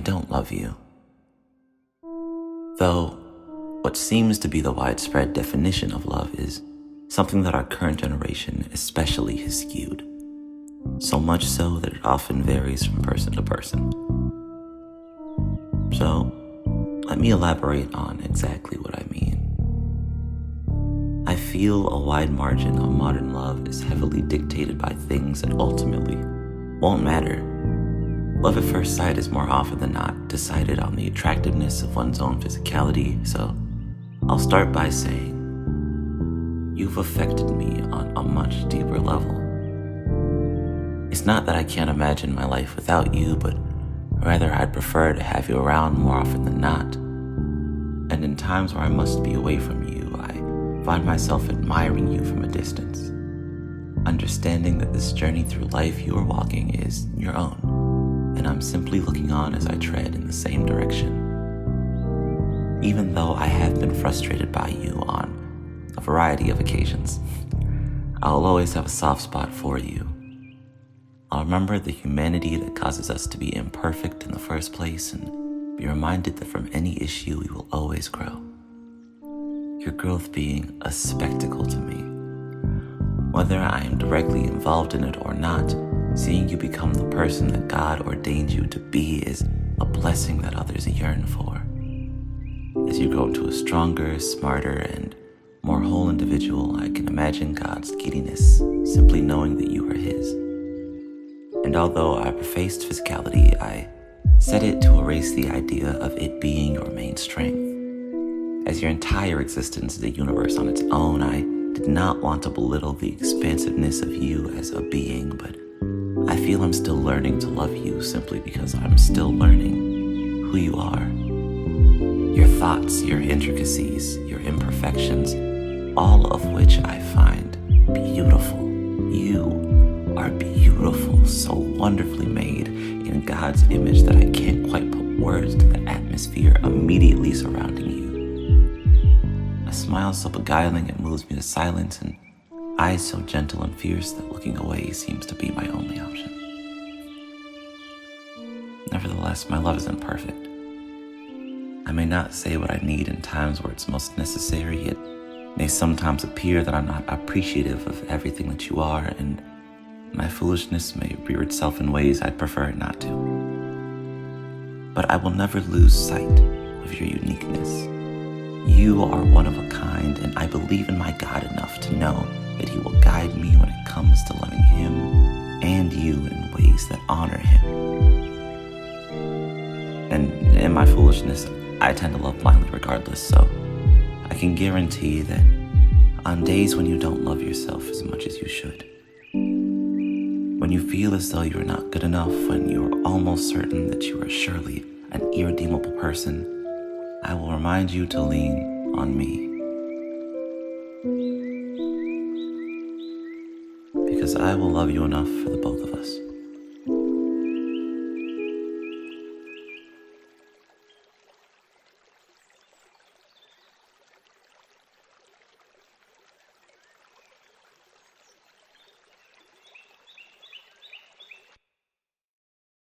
don't love you. Though, what seems to be the widespread definition of love is something that our current generation especially has skewed. So much so that it often varies from person to person. So, let me elaborate on exactly what I mean. I feel a wide margin of modern love is heavily dictated by things that ultimately won't matter. Love at first sight is more often than not decided on the attractiveness of one's own physicality, so I'll start by saying, you've affected me on a much deeper level. It's not that I can't imagine my life without you, but rather I'd prefer to have you around more often than not. And in times where I must be away from you, I find myself admiring you from a distance, understanding that this journey through life you are walking is your own, and I'm simply looking on as I tread in the same direction. Even though I have been frustrated by you on a variety of occasions, I'll always have a soft spot for you. I'll remember the humanity that causes us to be imperfect in the first place and be reminded that from any issue we will always grow. Your growth being a spectacle to me. Whether I am directly involved in it or not, seeing you become the person that God ordained you to be is a blessing that others yearn for. As you grow into a stronger, smarter, and more whole individual, I can imagine God's giddiness simply knowing that you are His. And although I prefaced physicality, I said it to erase the idea of it being your main strength. As your entire existence is a universe on its own, I did not want to belittle the expansiveness of you as a being, but I feel I'm still learning to love you simply because I'm still learning who you are. Your thoughts, your intricacies, your imperfections, all of which I find beautiful. You are beautiful, so wonderfully made in God's image that I can't quite put words to the atmosphere immediately surrounding you. A smile so beguiling it moves me to silence, and eyes so gentle and fierce that looking away seems to be my only option. Nevertheless, my love isn't perfect. I may not say what I need in times where it's most necessary. It may sometimes appear that I'm not appreciative of everything that you are, and my foolishness may rear itself in ways I'd prefer it not to. But I will never lose sight of your uniqueness. You are one of a kind, and I believe in my God enough to know that He will guide me when it comes to loving Him and you in ways that honor Him. And in my foolishness, I tend to love blindly regardless, so I can guarantee that on days when you don't love yourself as much as you should, when you feel as though you are not good enough, when you are almost certain that you are surely an irredeemable person, I will remind you to lean on me. Because I will love you enough for the both of us.